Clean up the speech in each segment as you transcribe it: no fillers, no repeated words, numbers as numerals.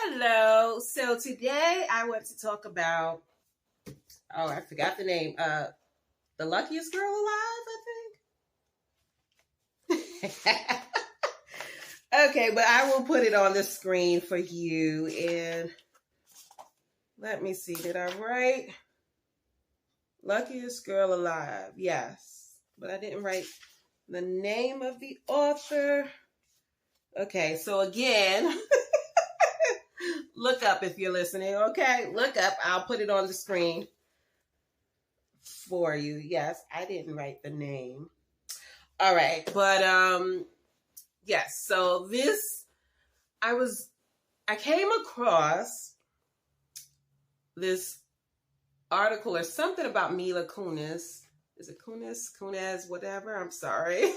Hello. So today I want to talk about, I forgot the name, the Luckiest Girl Alive, I think. Okay, but I will put it on the screen for you. And let me see, did I write Luckiest Girl Alive? Yes, but I didn't write the name of the author. Okay, so again, look up if you're listening, okay? Look up. I'll put it on the screen for you. Yes, I didn't write the name. All right, but yes, so this, I came across this article or something about Mila Kunis. Is it Kunis, whatever? I'm sorry.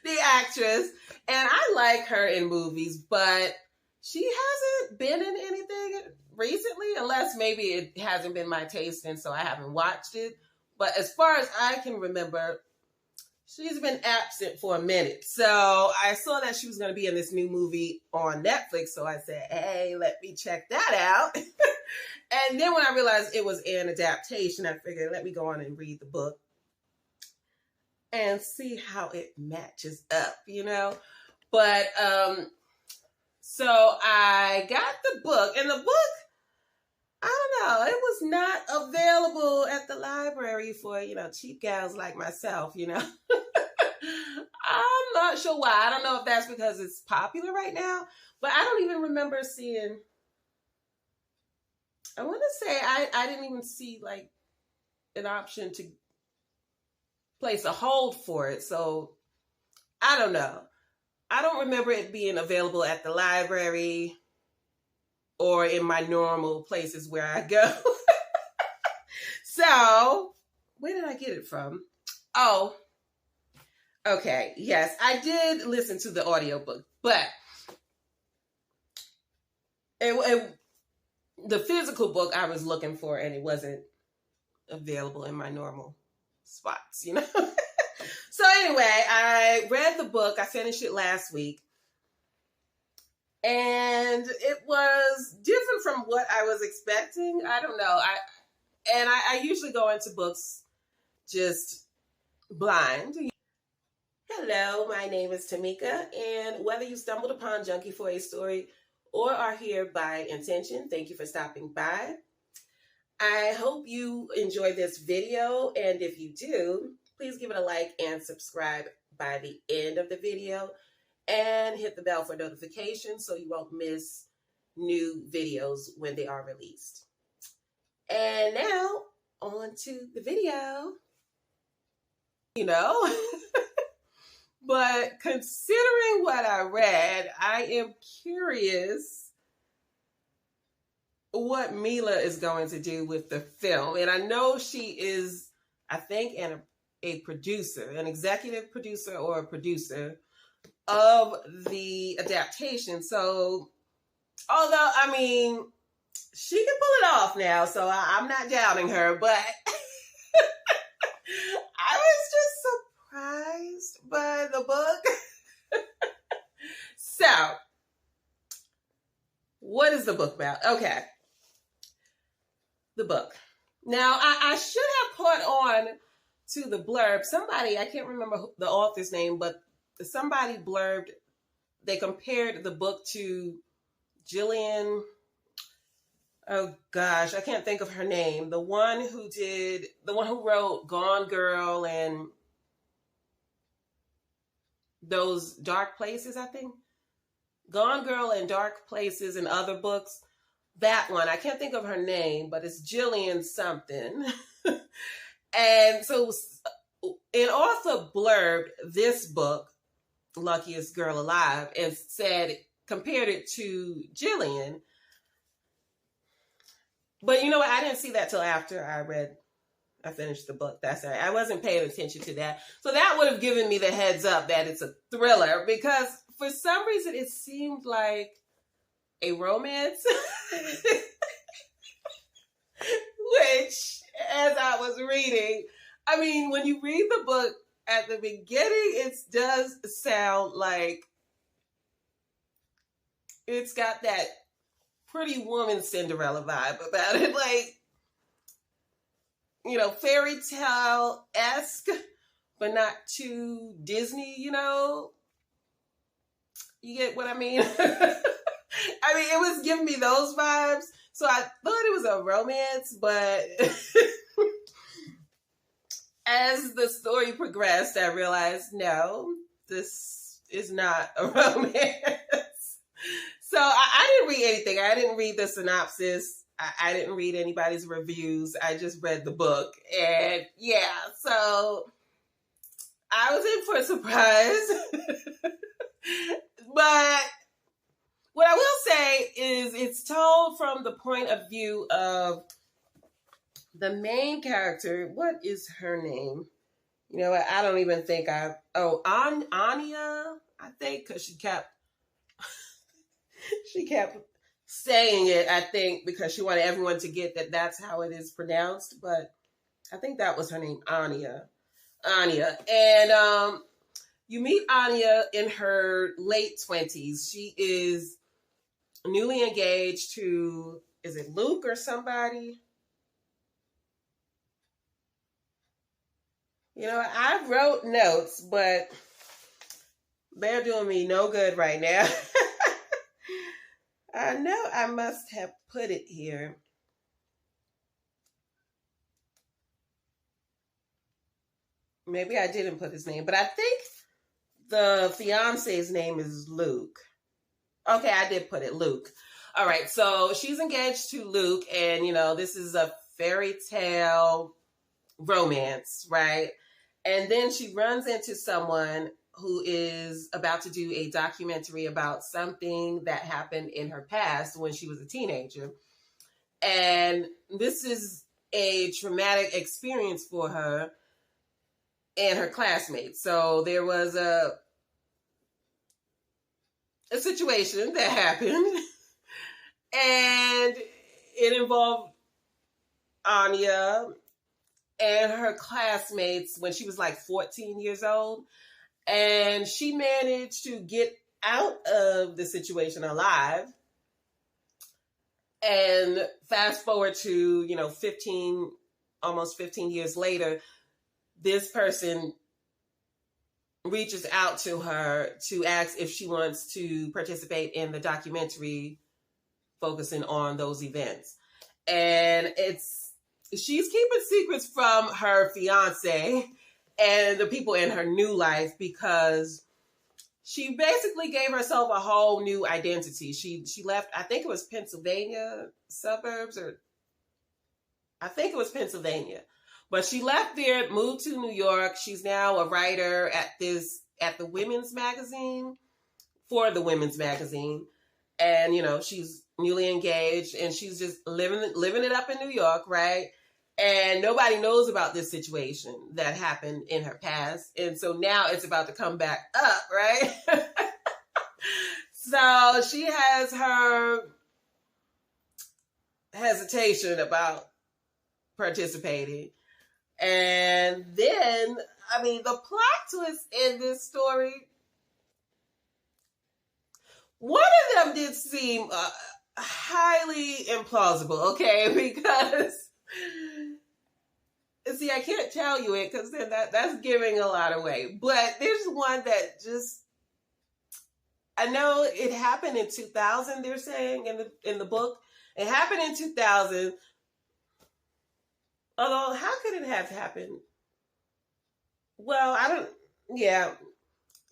The actress. And I like her in movies, but she hasn't been in anything recently, unless maybe it hasn't been my taste and so I haven't watched it. But as far as I can remember, she's been absent for a minute. So I saw that she was going to be in this new movie on Netflix. So I said, hey, let me check that out. And then when I realized it was an adaptation, I figured, let me go on and read the book and see how it matches up, you know. But so I got the book, and the book, I don't know, it was not available at the library for, cheap gals like myself, I'm not sure why. I don't know if that's because it's popular right now, but I don't even remember seeing, I want to say I didn't even see like an option to place a hold for it. So I don't know. I don't remember it being available at the library or in my normal places where I go. So, where did I get it from? Oh, okay. Yes, I did listen to the audiobook, but the physical book I was looking for, and it wasn't available in my normal spots, So anyway, I read the book. I finished it last week. And it was different from what I was expecting. I don't know. I usually go into books just blind. Hello, my name is Tamika, and whether you stumbled upon Junkie for a story or are here by intention, thank you for stopping by. I hope you enjoy this video, and if you do, please give it a like and subscribe by the end of the video, and hit the bell for notifications so you won't miss new videos when they are released. And now, on to the video. But considering what I read, I am curious what Mila is going to do with the film. And I know she is, I think, a producer, an executive producer or a producer of the adaptation. So, although, she can pull it off now, so I'm not doubting her, but I was just surprised by the book. So, what is the book about? Okay. The book. Now, I should have caught on to the blurb. Somebody, I can't remember the author's name, but somebody blurbed, they compared the book to Jillian, oh gosh, I can't think of her name. The one who wrote Gone Girl and those Dark Places, I think. Gone Girl and Dark Places and other books. That one, I can't think of her name, but it's Jillian something. And so an author blurbed this book, Luckiest Girl Alive, and compared it to Jillian. But you know what? I didn't see that till after I finished the book. That's all right. I wasn't paying attention to that. So that would have given me the heads up that it's a thriller, because for some reason it seemed like a romance. Which, as I was reading, when you read the book at the beginning, it does sound like it's got that Pretty Woman Cinderella vibe about it. Like, you know, fairy tale-esque, but not too Disney, you know? You get what I mean? I mean, it was giving me those vibes. So I thought it was a romance, but as the story progressed, I realized, no, this is not a romance. So I didn't read anything. I didn't read the synopsis. I didn't read anybody's reviews. I just read the book. And yeah, so I was in for a surprise. But what I will say is it's told from the point of view of the main character. What is her name? You know what? I don't even think Anya, I think, because she kept saying it, I think, because she wanted everyone to get that that's how it is pronounced. But I think that was her name, Anya. And you meet Anya in her late 20s. She is newly engaged to, is it Luke or somebody? You know, I wrote notes, but they're doing me no good right now. I know I must have put it here. Maybe I didn't put his name, but I think the fiance's name is Luke. Okay, I did put it, Luke. All right, so she's engaged to Luke, and, you know, this is a fairy tale romance, right? And then she runs into someone who is about to do a documentary about something that happened in her past when she was a teenager. And this is a traumatic experience for her and her classmates. So there was a situation that happened, and it involved Anya and her classmates when she was like 14 years old. And she managed to get out of the situation alive. And fast forward to, you know, almost 15 years later, this person reaches out to her to ask if she wants to participate in the documentary focusing on those events. And she's keeping secrets from her fiance and the people in her new life because she basically gave herself a whole new identity. She left, I think it was Pennsylvania suburbs, or I think it was Pennsylvania. But she left there, moved to New York. She's now a writer at the women's magazine, for the women's magazine. And, you know, she's newly engaged and she's just living it up in New York, right? And nobody knows about this situation that happened in her past. And so now it's about to come back up, right? So she has her hesitation about participating. And then, I mean, the plot twist in this story, one of them did seem highly implausible, okay? Because, see, I can't tell you it because then that's giving a lot away. But there's one that just, I know it happened in 2000, they're saying in the book. It happened in 2000. Although, how could it have happened? Well,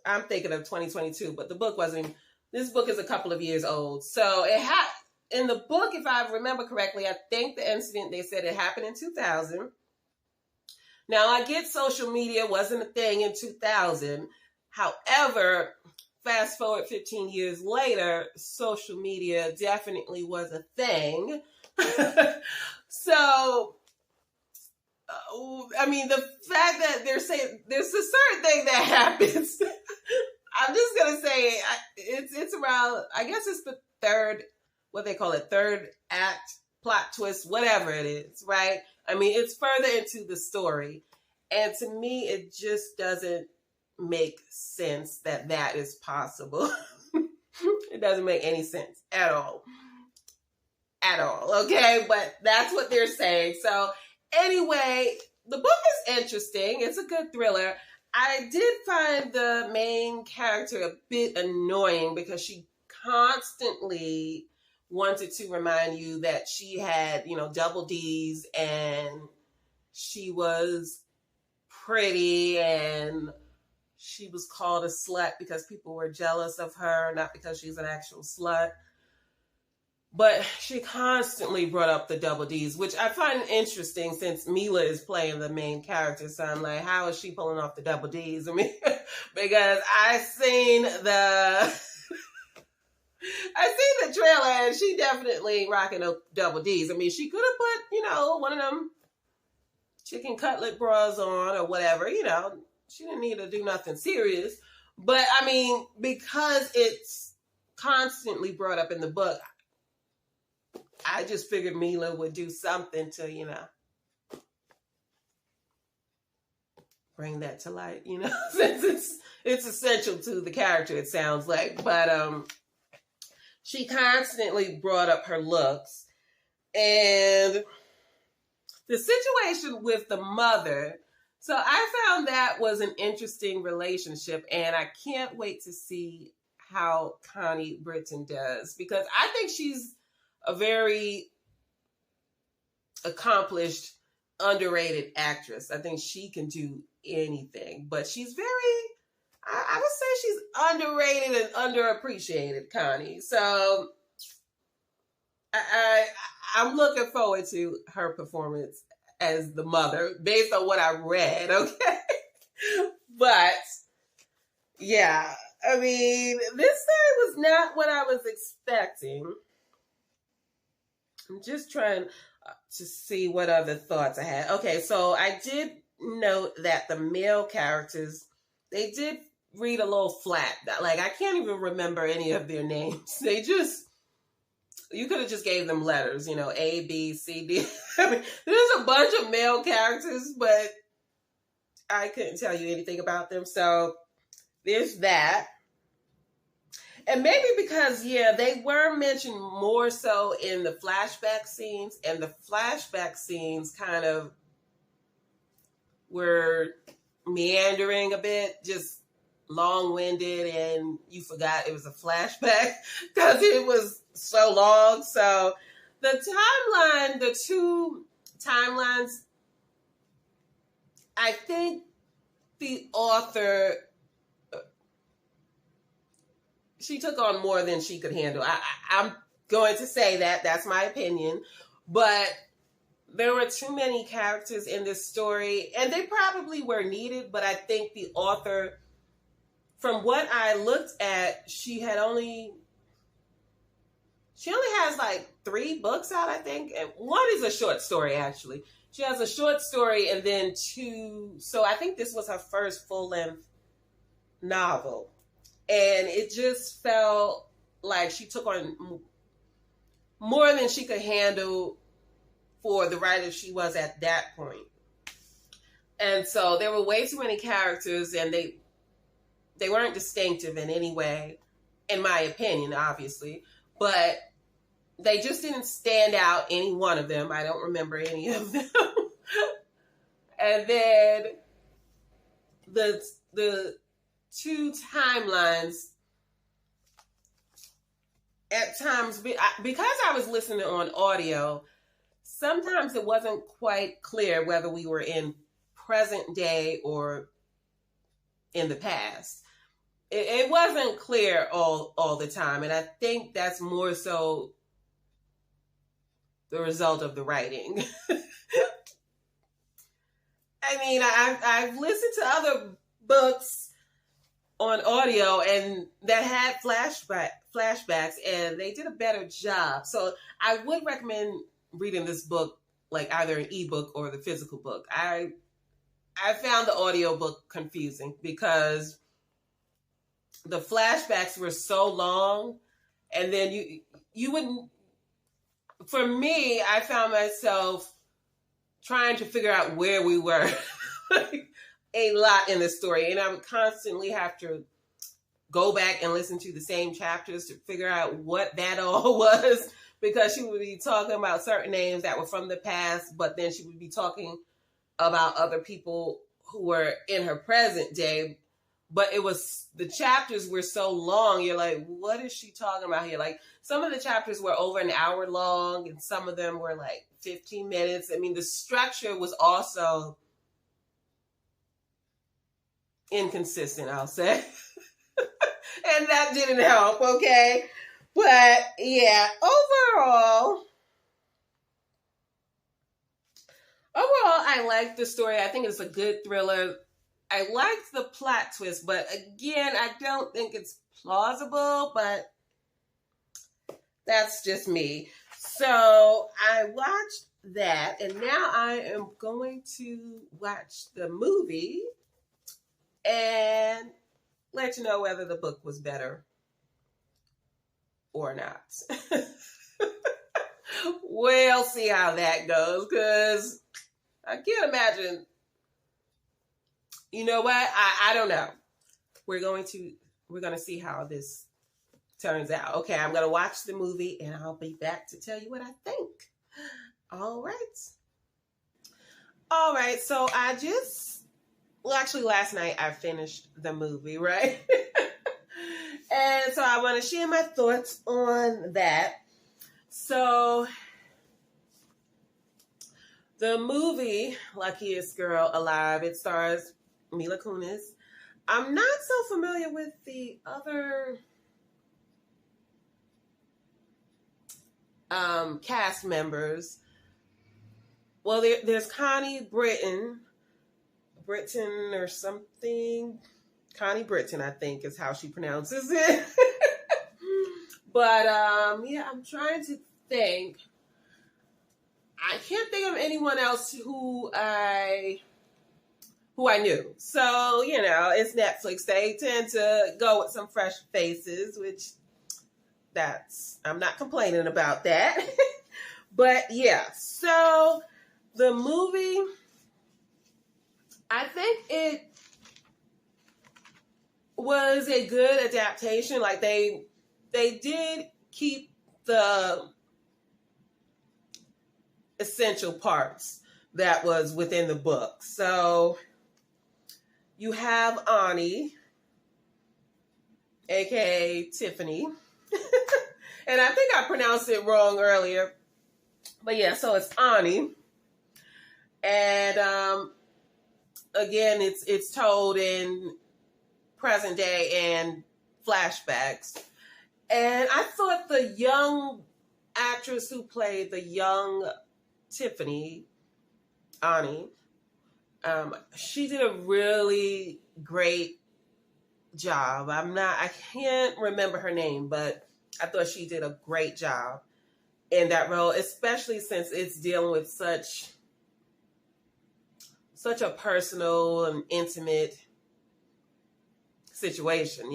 I'm thinking of 2022, but the book wasn't, this book is a couple of years old. So in the book, if I remember correctly, I think the incident, they said it happened in 2000. Now, I get social media wasn't a thing in 2000. However, fast forward 15 years later, social media definitely was a thing. So, I mean, the fact that they're saying there's a certain thing that happens, I'm just going to say it's around, I guess it's the third act, plot twist, whatever it is, right? I mean, it's further into the story. And to me, it just doesn't make sense that is possible. It doesn't make any sense at all. At all, okay? But that's what they're saying. So anyway, the book is interesting. It's a good thriller. I did find the main character a bit annoying because she constantly wanted to remind you that she had, double D's and she was pretty and she was called a slut because people were jealous of her, not because she's an actual slut. But she constantly brought up the double D's, which I find interesting since Mila is playing the main character. So I'm like, how is she pulling off the double D's? I mean, because I seen the trailer and she definitely rocking a double D's. I mean, she could have put, one of them chicken cutlet bras on or whatever, she didn't need to do nothing serious. But I mean, because it's constantly brought up in the book, I just figured Mila would do something to, bring that to light, since it's essential to the character, it sounds like. But she constantly brought up her looks. And the situation with the mother, so I found that was an interesting relationship. And I can't wait to see how Connie Britton does, because I think she's a very accomplished, underrated actress. I think she can do anything, but she's I would say she's underrated and underappreciated, Connie. So I'm looking forward to her performance as the mother based on what I read, okay? But yeah, I mean, this story was not what I was expecting. I'm just trying to see what other thoughts I had. Okay, so I did note that the male characters, they did read a little flat. Like, I can't even remember any of their names. You could have just gave them letters, A, B, C, D. I mean, there's a bunch of male characters, but I couldn't tell you anything about them. So there's that. And maybe because, they were mentioned more so in the flashback scenes, and the flashback scenes kind of were meandering a bit, just long-winded, and you forgot it was a flashback because it was so long. So the two timelines, I think the author, she took on more than she could handle. I'm going to say that. That's my opinion. But there were too many characters in this story, and they probably were needed, but I think the author, from what I looked at, she only has like 3 books out, I think. And one is a short story, actually. She has a short story and then 2. So I think this was her first full-length novel. And it just felt like she took on more than she could handle for the writer she was at that point. And so there were way too many characters, and they weren't distinctive in any way, in my opinion, obviously. But they just didn't stand out, any one of them. I don't remember any of them. And then the 2 timelines, at times, because I was listening on audio, sometimes it wasn't quite clear whether we were in present day or in the past. It wasn't clear all the time, and I think that's more so the result of the writing. I mean, I've listened to other books on audio and that had flashbacks, and they did a better job. So I would recommend reading this book, like either an ebook or the physical book. I found the audiobook confusing because the flashbacks were so long, and then you wouldn't. For me, I found myself trying to figure out where we were a lot in the story, and I would constantly have to go back and listen to the same chapters to figure out what that all was, because she would be talking about certain names that were from the past, but then she would be talking about other people who were in her present day. But the chapters were so long, you're like, what is she talking about here? Like, some of the chapters were over an hour long, and some of them were like 15 minutes. I mean, the structure was also inconsistent, I'll say. And that didn't help, okay? But yeah, overall, I liked the story. I think it's a good thriller. I liked the plot twist, but again, I don't think it's plausible, but that's just me. So I watched that, and now I am going to watch the movie and let you know whether the book was better or not. We'll see how that goes, because I can't imagine. You know what? I don't know. We're going to see how this turns out. Okay, I'm going to watch the movie and I'll be back to tell you what I think. All right. So actually last night I finished the movie, right? And so I want to share my thoughts on that. So the movie Luckiest Girl Alive, it stars Mila Kunis. I'm not so familiar with the other cast members. Well, there's Connie Britton or something. Connie Britton, I think, is how she pronounces it. But yeah, I'm trying to think. I can't think of anyone else who I knew. So, it's Netflix. They tend to go with some fresh faces, which I'm not complaining about that. But yeah, so the movie, I think it was a good adaptation. Like they did keep the essential parts that was within the book. So you have Ani, aka Tiffany. And I think I pronounced it wrong earlier. But yeah, so it's Ani. And again, it's told in present day and flashbacks. And I thought the young actress who played the young Tiffany, Ani, she did a really great job. I can't remember her name, but I thought she did a great job in that role, especially since it's dealing with such a personal and intimate situation,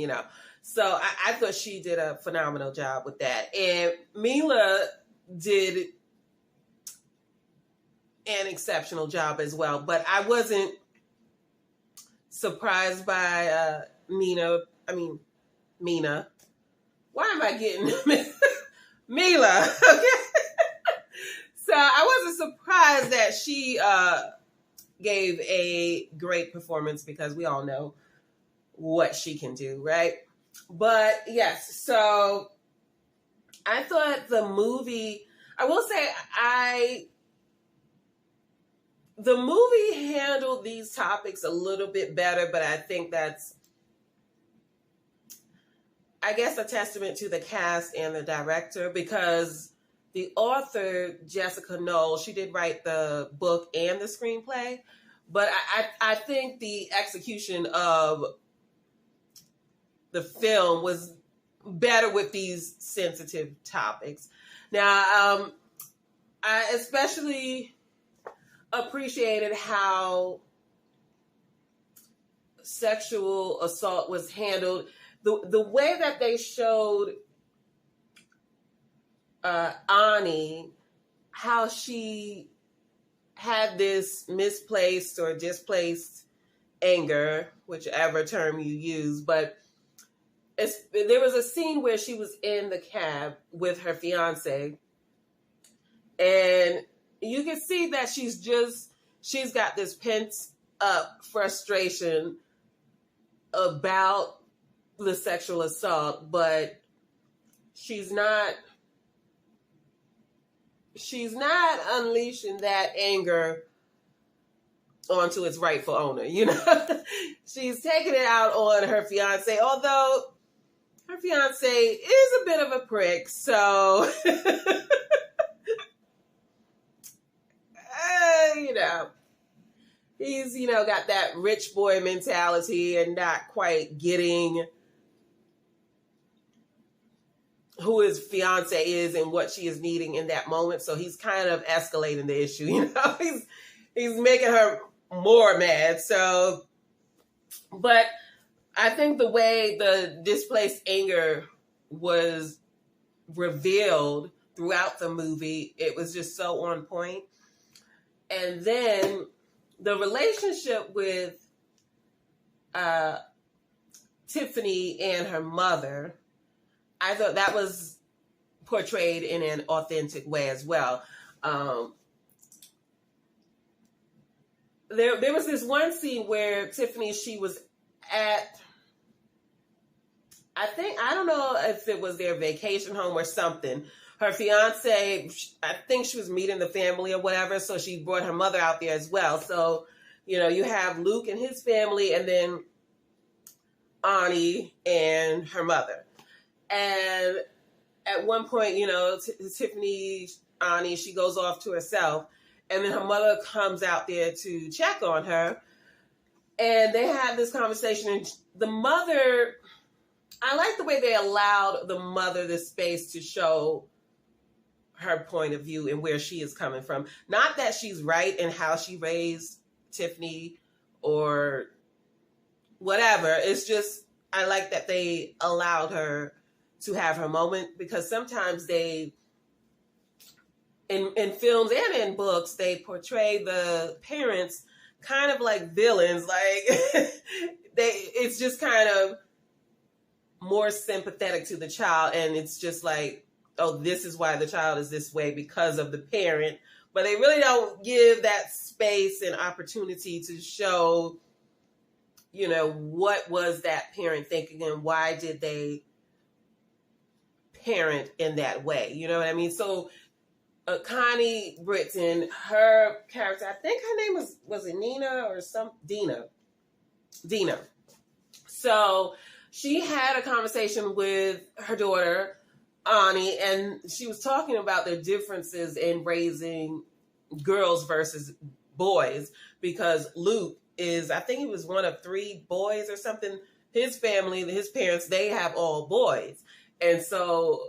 So I thought she did a phenomenal job with that. And Mila did an exceptional job as well. But I wasn't surprised by Mina. Why am I getting Mila? Okay. So I wasn't surprised that she gave a great performance, because we all know what she can do, right? But yes, so I thought the movie, I will say the movie handled these topics a little bit better, but I think that's, I guess, a testament to the cast and the director, because the author, Jessica Knoll, she did write the book and the screenplay, but I think the execution of the film was better with these sensitive topics. Now, I especially appreciated how sexual assault was handled. The way that they showed Ani, how she had this misplaced or displaced anger, whichever term you use, but there was a scene where she was in the cab with her fiance, and you can see that she's got this pent up frustration about the sexual assault, but she's not unleashing that anger onto its rightful owner, you know. She's taking it out on her fiance, although her fiance is a bit of a prick, so you know, he's, you know, got that rich boy mentality and not quite getting who his fiance is and what she is needing in that moment. So he's kind of escalating the issue, you know. He's making her more mad. So, but I think the way the displaced anger was revealed throughout the movie, it was just so on point. And then the relationship with Tiffany and her mother, I thought that was portrayed in an authentic way as well. There was this one scene where Tiffany, she was at, I don't know if it was their vacation home or something. Her fiance, I think she was meeting the family or whatever, so she brought her mother out there as well. So, you know, you have Luke and his family, and then Ani and her mother. And at one point, you know, Tiffany, Ani, she goes off to herself, and then her mother comes out there to check on her, and they have this conversation, and the mother, I like the way they allowed the mother the space to show her point of view and where she is coming from. Not that she's right in how she raised Tiffany or whatever. It's just, I like that they allowed her to have her moment, because sometimes they, in films and in books, they portray the parents kind of like villains. Like it's just kind of more sympathetic to the child, and it's just like, oh, this is why the child is this way because of the parent. But they really don't give that space and opportunity to show, you know, what was that parent thinking and why did they parent in that way? You know what I mean? So Connie Britton, her character, I think her name was it Nina or Dina. So she had a conversation with her daughter, Ani, and she was talking about the differences in raising girls versus boys, because Luke is, I think he was one of 3 boys or something. His family, his parents, they have all boys. And so,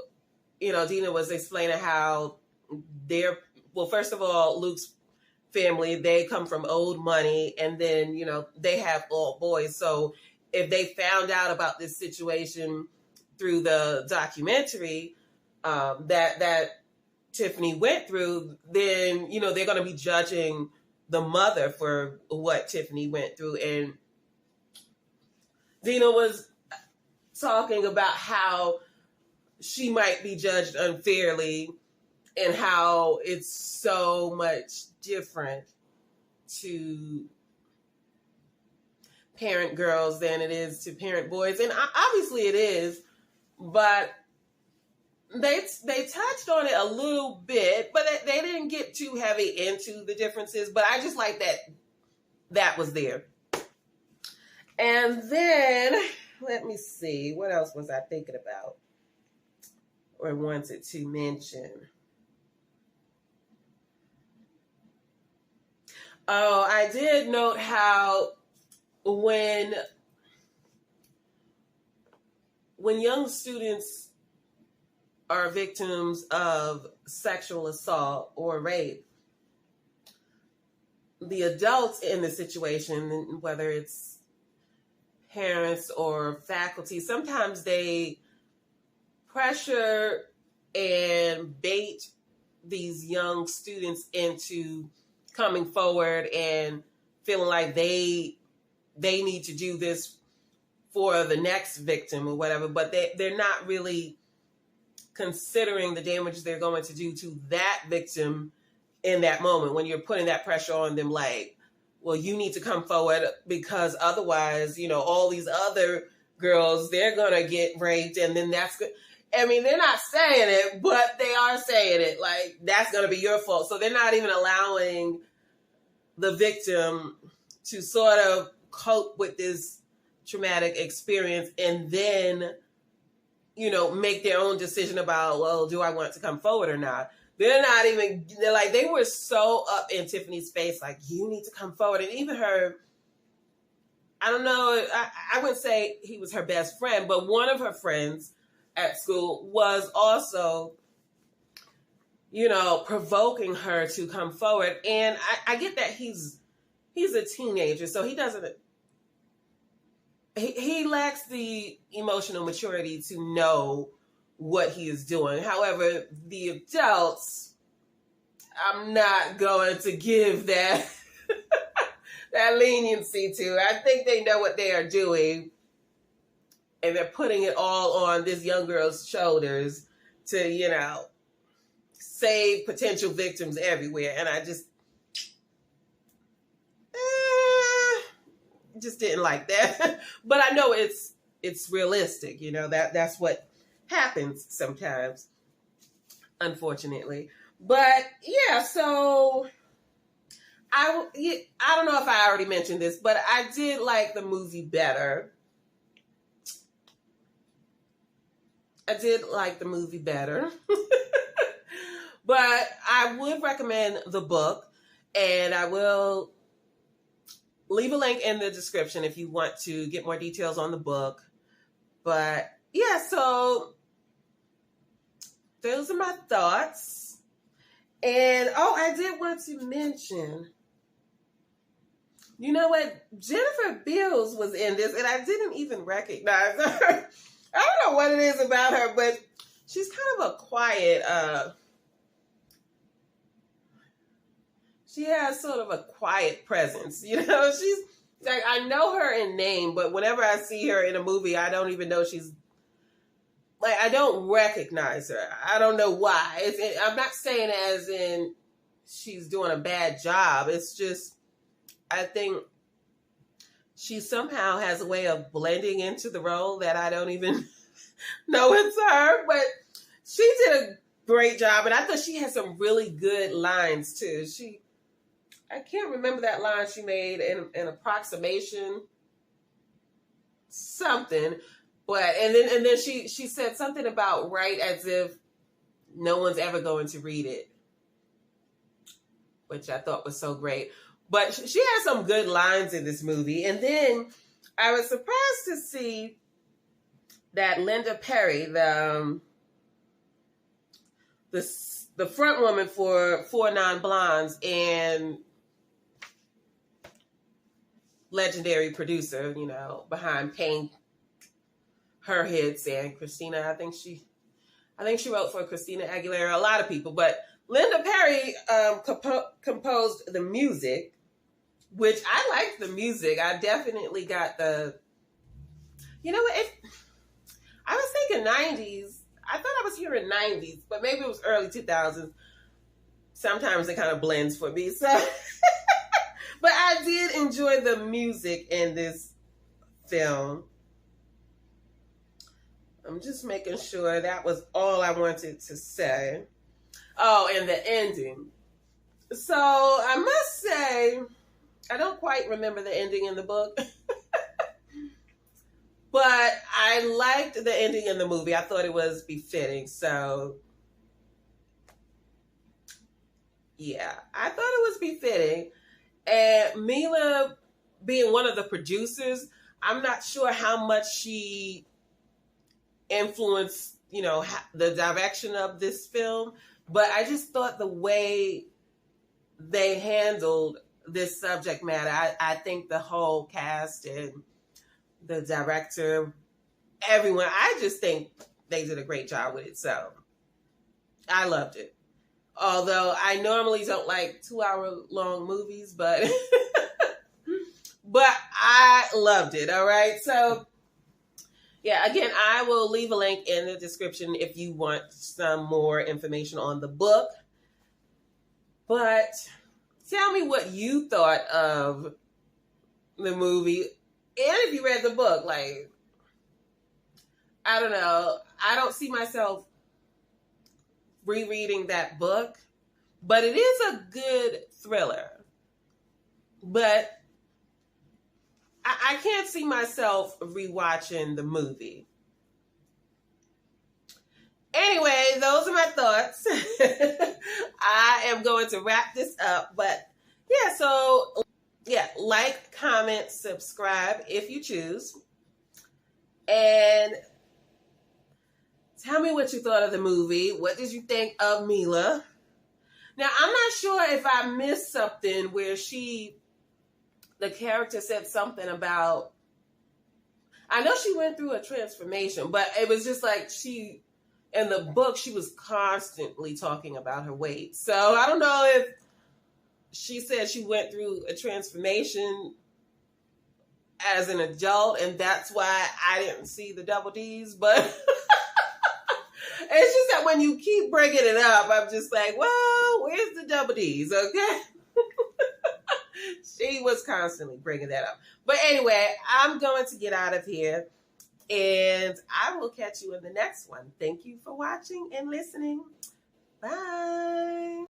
you know, Dina was explaining how well, first of all, Luke's family, they come from old money, and then, you know, they have all boys. So if they found out about this situation through the documentary that Tiffany went through, then, you know, they're going to be judging the mother for what Tiffany went through. And Dina was talking about how she might be judged unfairly and how it's so much different to parent girls than it is to parent boys. And obviously it is, but they touched on it a little bit, but they didn't get too heavy into the differences. But I just like that was there. And then, let me see, what else was I thinking about or wanted to mention? Oh, I did note how when young students are victims of sexual assault or rape, the adults in the situation, whether it's parents or faculty, sometimes they pressure and bait these young students into coming forward and feeling like they need to do this for the next victim or whatever, but they're not really considering the damage they're going to do to that victim in that moment when you're putting that pressure on them, like, well, you need to come forward because otherwise, you know, all these other girls, they're going to get raped, and then that's good. I mean, they're not saying it, but they are saying it, like, that's going to be your fault. So they're not even allowing the victim to sort of cope with this traumatic experience and then, you know, make their own decision about, well, do I want to come forward or not? They're not even, they're like, they were so up in Tiffany's face, like, you need to come forward. And even her, I don't know, I wouldn't say he was her best friend, but one of her friends at school was also, you know, provoking her to come forward. And I get that he's a teenager, so he doesn't, he lacks the emotional maturity to know what he is doing. However, the adults, I'm not going to give that that leniency to. I think they know what they are doing, and they're putting it all on this young girl's shoulders to, you know, save potential victims everywhere. And I just didn't like that. But I know it's realistic, you know, that's what happens sometimes, unfortunately. But yeah, so I don't know if I already mentioned this, but I did like the movie better. But I would recommend the book, and I will leave a link in the description if you want to get more details on the book. But yeah, so those are my thoughts. And I did want to mention, you know what? Jennifer Beals was in this, and I didn't even recognize her. I don't know what it is about her, but she's kind of a quiet, she has sort of a quiet presence, you know? She's like, I know her in name, but whenever I see her in a movie, I don't even know she's, like, I don't recognize her. I don't know why. I'm not saying as in she's doing a bad job. It's just, I think she somehow has a way of blending into the role that I don't even know it's her. But she did a great job, and I thought she had some really good lines too. I can't remember that line she made, an approximation, something. But and then she said something about write as if no one's ever going to read it, which I thought was so great. But she has some good lines in this movie. And then I was surprised to see that Linda Perry, the front woman for 4 Non-Blondes and legendary producer, you know, behind paying her hits, and Christina, I think she wrote for Christina Aguilera, a lot of people, but Linda Perry composed the music, which I liked the music. I definitely got the, you know what, I was thinking 90s. I thought I was hearing 90s, but maybe it was early 2000s. Sometimes it kind of blends for me, so. But I did enjoy the music in this film. I'm just making sure that was all I wanted to say. Oh, and the ending. So I must say, I don't quite remember the ending in the book. But I liked the ending in the movie. I thought it was befitting. So, yeah, I thought it was befitting. And Mila, being one of the producers, I'm not sure how much she influenced, you know, the direction of this film. But I just thought the way they handled this subject matter, I think the whole cast and the director, everyone, I just think they did a great job with it. So I loved it. Although I normally don't like 2-hour-long movies, but but I loved it. All right. So Yeah, again, I will leave a link in the description if you want some more information on the book. But tell me what you thought of the movie, and if you read the book. Like, I don't know. I don't see myself rereading that book, but it is a good thriller. But I can't see myself rewatching the movie. Anyway, those are my thoughts. I am going to wrap this up. But yeah, so yeah, like, comment, subscribe if you choose. And tell me what you thought of the movie. What did you think of Mila? Now, I'm not sure if I missed something where the character said something about, I know she went through a transformation, but it was just like in the book, she was constantly talking about her weight. So I don't know if she said she went through a transformation as an adult, and that's why I didn't see the double D's, but it's just that when you keep bringing it up, I'm just like, well, where's the double D's, okay? She was constantly bringing that up. But anyway, I'm going to get out of here, and I will catch you in the next one. Thank you for watching and listening. Bye.